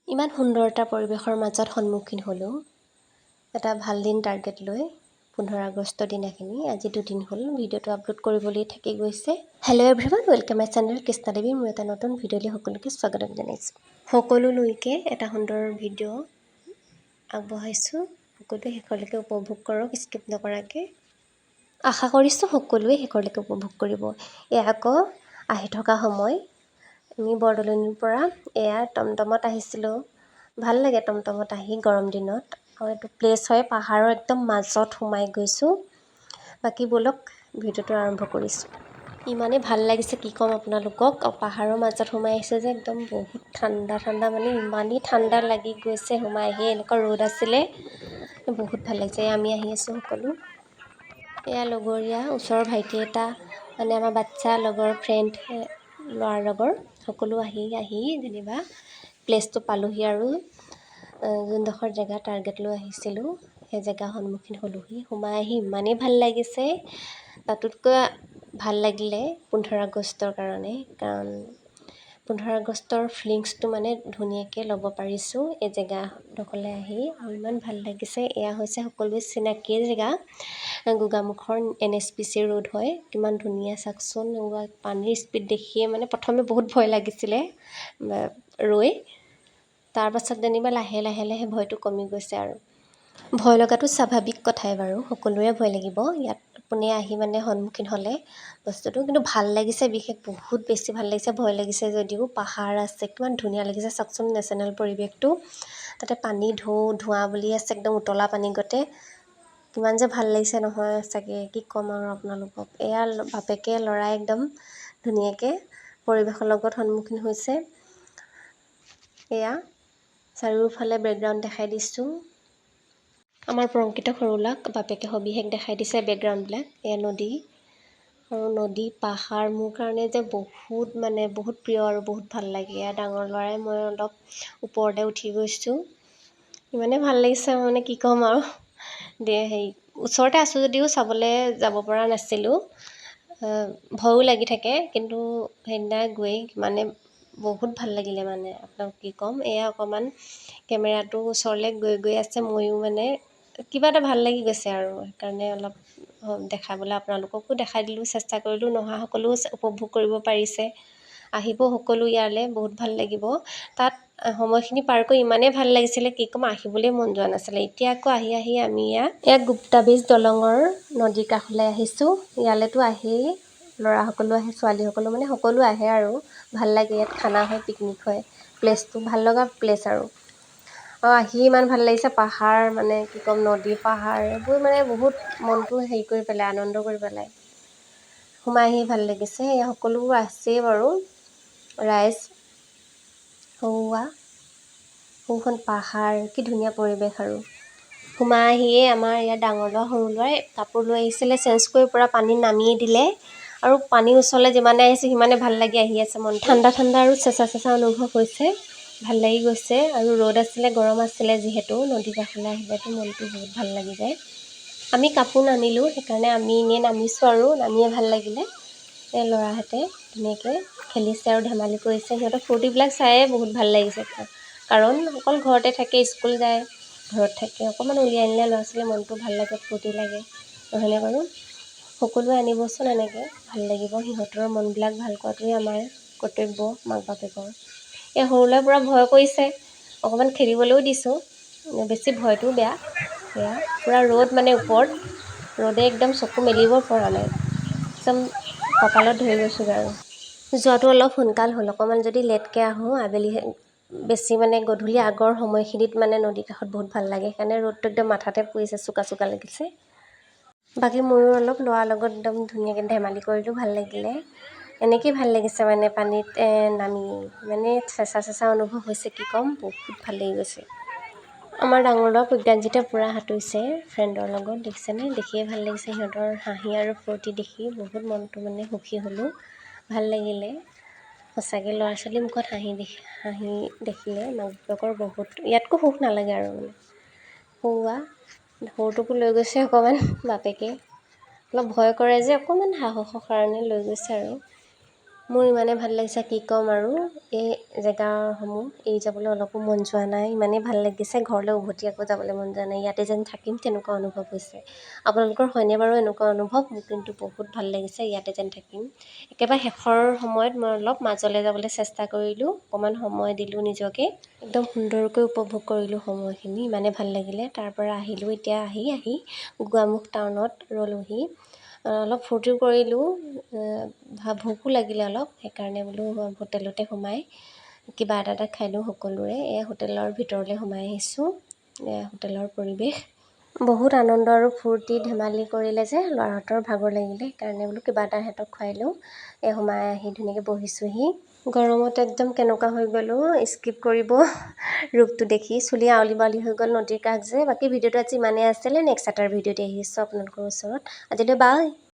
ইমান সুন্দৰ এটা পৰিৱেশৰ মাজত সন্মুখীন হ'লোঁ এটা ভাল দিন টাৰ্গেট লৈ 15 আগষ্টৰ দিনাখিনি আজি 2 দিন হ'ল ভিডিঅ'টো আপলোড কৰিবলৈ থাকি গৈছে। Hello' everyone, welcome my channel Krishnadevi. মোৰ এটা নতুন ভিডিঅ'লৈ সকলোকে স্বাগতম জনাইছোঁ। সকলোলৈকে এটা সুন্দৰ ভিডিঅ' আগবঢ়াইছোঁ। সকলোৱে শেষলৈকে উপভোগ কৰক স্কিপ নকৰাকৈ। আশা কৰিছোঁ সকলোৱে শেষলৈকে উপভোগ কৰিব। এয়া আকৌ আহি থকা সময়। আমি বৰদলনিৰ পৰা এয়া টমটমত আহিছিলোঁ। ভাল লাগে টমটমত আহি গৰম দিনত। আৰু এইটো প্লেচ হয় পাহাৰৰ একদম মাজত সোমাই গৈছোঁ। বাকী ব'লক ভিডিঅ'টো আৰম্ভ কৰিছোঁ। ইমানেই ভাল লাগিছে কি ক'ম আপোনালোকক। পাহাৰৰ মাজত সোমাই আহিছে যে একদম বহুত ঠাণ্ডা ঠাণ্ডা, মানে ইমানেই ঠাণ্ডা লাগি গৈছে সোমাই আহি। এনেকুৱা ৰ'দ আছিলে, বহুত ভাল লাগিছে। আমি আহি আছোঁ সকলো। এয়া লগৰীয়া ওচৰৰ ভাইটি এটা, মানে আমাৰ বাচ্ছা লগৰ ফ্ৰেণ্ড ল'ৰাৰ লগৰ সকলো আহি যেনিবা প্লেচটো পালোহি। আৰু যোনডোখৰ জেগা টাৰ্গেট লৈ আহিছিলোঁ সেই জেগা সন্মুখীন হ'লোহি। সোমাই আহি ইমানেই ভাল লাগিছে। তাতোতকৈ ভাল লাগিলে 15 আগষ্টৰ কাৰণে, কাৰণ 15 আগষ্টৰ ফিলিংছটো মানে ধুনীয়াকৈ ল'ব পাৰিছোঁ এই জেগাডোখৰলৈ আহি। আৰু ইমান ভাল লাগিছে। এয়া হৈছে সকলোৱে চিনাকিয়ে জেগা, গোগামুখৰ NSPC ৰোড হয়। কিমান ধুনীয়া চাওকচোন। পানীৰ স্পীড দেখিয়ে মানে প্ৰথমে বহুত ভয় লাগিছিলে ৰৈ, তাৰপাছত যেনিবা লাহে লাহে ভয়টো কমি গৈছে। আৰু ভয় লগাটো স্বাভাৱিক কথাই বাৰু, সকলোৰে ভয় লাগিব ইয়াত আপুনি আহি মানে সন্মুখীন হ'লে বস্তুটো। কিন্তু ভাল লাগিছে, বিশেষ বহুত বেছি ভাল লাগিছে। ভয় লাগিছে যদিও পাহাৰ আছে, কিমান ধুনীয়া লাগিছে চাওকচোন নেচাৰেল পৰিৱেশটো। তাতে পানী ধোঁৱা বুলি আছে, একদম উতলা পানী গতে। কিমান যে ভাল লাগিছে নহয় চাগে, কি ক'ম আৰু আপোনালোকক। এয়া বাপেকে ল'ৰাই একদম ধুনীয়াকৈ পৰিৱেশৰ লগত সন্মুখীন হৈছে। এয়া চাৰিওফালে বেকগ্ৰাউণ্ড দেখাই দিছোঁ। আমাৰ প্ৰংকিত সৰুলাক বাপেকে সবিশেষ দেখাই দিছে বেকগ্ৰাউণ্ডবিলাক। এয়া নদী, আৰু নদী পাহাৰ মোৰ কাৰণে যে বহুত প্ৰিয় আৰু বহুত ভাল লাগে। এয়া ডাঙৰ ল'ৰাই মই অলপ ওপৰতে উঠি গৈছোঁ। ইমানেই ভাল লাগিছে মানে কি ক'ম আৰু। ওচৰতে আছোঁ যদিও চাবলৈ যাব পৰা নাছিলোঁ। ভয়ো লাগি থাকে, কিন্তু সেইদিনা গৈ মানে বহুত ভাল লাগিলে। মানে আপোনাক কি ক'ম। এয়া অকণমান কেমেৰাটো ওচৰলৈ গৈ আছে। ময়ো মানে কিবা এটা ভাল লাগি গৈছে, আৰু সেইকাৰণে অলপ দেখাবলৈ আপোনালোককো দেখাই দিলোঁ, চেষ্টা কৰিলোঁ। নহা সকলো উপভোগ কৰিব পাৰিছে। আহিব সকলো ইয়ালৈ, বহুত ভাল লাগিব। তাত সময়খিনি পাৰ কৰি ইমানেই ভাল লাগিছিলে কি ক'ম, আহিবলৈ মন যোৱা নাছিলে। এতিয়া আকৌ আহি আমি এয়া গুপ্তাব্ৰীজ দলঙৰ নদীৰ কাষলৈ আহিছোঁ। ইয়ালৈতো আহেই ল'ৰাসকলো আহে, ছোৱালীসকলো মানে সকলো আহে। আৰু ভাল লাগে ইয়াত, খানা হয়, পিকনিক হয়। প্লেচটো ভাল লগা প্লেচ। আৰু আহি ইমান ভাল লাগিছে। পাহাৰ মানে কি ক'ম, নদী পাহাৰ এইবোৰ মানে বহুত মনটো হেৰি কৰি পেলাই, আনন্দ কৰি পেলাই। সোমাই আহি ভাল লাগিছে। এই সকলোবোৰ আছেই বাৰু ৰাইজ। সৌখন পাহাৰ, কি ধুনীয়া পৰিৱেশ। আৰু সোমাই আহিয়ে আমাৰ ইয়াত ডাঙৰ ল'ৰা সৰু ল'ৰাই কাপোৰ লৈ আহিছিলে, চেঞ্জ কৰি পূৰা পানীত নামিয়ে দিলে। আৰু পানীৰ ওচৰলৈ যিমানে আহিছে সিমানে ভাল লাগি আহি আছে। মন ঠাণ্ডা আৰু চেঁচা অনুভৱ হৈছে, ভাল লাগি গৈছে। আৰু ৰ'দ আছিলে, গৰম আছিলে যিহেতু, নদীৰ কাষলৈ আহিলেতো মনটো বহুত ভাল লাগি যায়। আমি কাপোৰ নানিলোঁ, সেইকাৰণে আমি এনেই নামিছোঁ। আৰু নামিয়ে ভাল লাগিলে। এই ল'ৰাহঁতে ধুনীয়াকৈ খেলিছে আৰু ধেমালি কৰিছে। সিহঁতৰ ফূৰ্তিবিলাক চায়ে বহুত ভাল লাগিছে, কাৰণ অকল ঘৰতে থাকে, স্কুল যায়, ঘৰত থাকে। অকণমান উলিয়াই আনিলে ল'ৰা ছোৱালীৰ মনটো ভাল লাগে, ফূৰ্তি লাগে, নহয়নে বাৰু? সকলোৱে আনিবচোন, এনেকৈ ভাল লাগিব। সিহঁতৰ মনবিলাক ভাল কৰাটোৱে আমাৰ কৰ্তব্য মাক বাপেকৰ। এই সৰু ল'ৰাই পূৰা ভয় কৰিছে, অকণমান খেলিবলৈও দিছোঁ, বেছি ভয়টোও বেয়া। এয়া পূৰা ৰ'দ মানে ওপৰত, ৰ'দে একদম চকু মেলিব পৰা নাই, একদম কঁকালত ধৰি গৈছোঁগৈ। আৰু যোৱাটো অলপ সোনকাল হ'ল। অকণমান যদি লেটকৈ আহোঁ, আবেলি বেছি মানে গধূলি আগৰ সময়খিনিত মানে নদীৰ কাষত বহুত ভাল লাগে। সেইকাৰণে ৰ'দটো একদম মাথাতে পৰিছে, চোকা লাগিছে। বাকী ময়ো অলপ ল'ৰাৰ লগত একদম ধুনীয়াকৈ ধেমালি কৰিলোঁ, ভাল লাগিলে। এনেকেই ভাল লাগিছে মানে পানীত নামি, মানে চেঁচা অনুভৱ হৈছে, কি ক'ম, বহুত ভাল লাগি গৈছে। আমাৰ ডাঙৰ ল'ৰা প্ৰজ্ঞানজিতে পূৰা সাঁতুৰিছে ফ্ৰেণ্ডৰ লগত, দেখিছেনে? দেখিয়ে ভাল লাগিছে। সিহঁতৰ হাঁহি আৰু ফূৰ্তি দেখি বহুত মনটো মানে সুখী হ'লোঁ, ভাল লাগিলে সঁচাকৈ। ল'ৰা ছোৱালীৰ মুখত হাঁহি দেখিলে মাক বাপেকৰ বহুত, ইয়াতকৈ সুখ নালাগে। আৰু মানে সৰুটোকো লৈ গৈছে অকণমান বাপেকে, অলপ ভয় কৰে যে, অকণমান সাহসৰ কাৰণে লৈ গৈছে। আৰু মোৰ ইমানে ভাল লাগিছে কি ক'ম আৰু এই জেগাসমূহ এৰি যাবলৈ অলপো মন যোৱা নাই। ইমানেই ভাল লাগিছে, ঘৰলৈ উভতি আকৌ যাবলৈ মন যোৱা নাই। ইয়াতে যেন থাকিম তেনেকুৱা অনুভৱ হৈছে। আপোনালোকৰ হয়নে বাৰু এনেকুৱা অনুভৱ? মোৰ কিন্তু বহুত ভাল লাগিছে, ইয়াতে যেন থাকিম। একেবাৰে শেষৰ সময়ত মই অলপ মাজলৈ যাবলৈ চেষ্টা কৰিলোঁ, অকণমান সময় দিলোঁ নিজকে। একদম সুন্দৰকৈ উপভোগ কৰিলোঁ সময়খিনি, ইমানে ভাল লাগিলে। তাৰপৰা আহিলোঁ, এতিয়া আহি গোগামুখ টাউনত ৰ'লোহি। অলপ ফূৰ্তিও কৰিলোঁ, ভোকো লাগিলে অলপ, সেইকাৰণে বোলো হোটেলতে সোমাই কিবা এটা খাই লওঁ সকলোৰে। হোটেলৰ ভিতৰলৈ সোমাই আহিছোঁ। হোটেলৰ পৰিৱেশ বহুত আনন্দ আৰু ফূৰ্তি ধেমালি কৰিলে যে ল'ৰাহঁতৰ ভাগৰ লাগিলে, সেইকাৰণে বোলো কিবা এটা সিহঁতক খুৱাই লওঁ। সোমাই আহি ধুনীয়াকৈ বহিছোঁহি। গৰমত একদম কেনেকুৱা হৈ গ'লোঁ, স্কিপ কৰিব ৰূপটো দেখি। চুলি আউলি বাউলি হৈ গ'ল, নদীৰ কাষ যে। বাকী ভিডিঅ'টো আজি ইমানেই আছিলে। নেক্সট এটাৰ ভিডিঅ'তে আহিছোঁ আপোনালোকৰ ওচৰত। আজিলৈ বাই।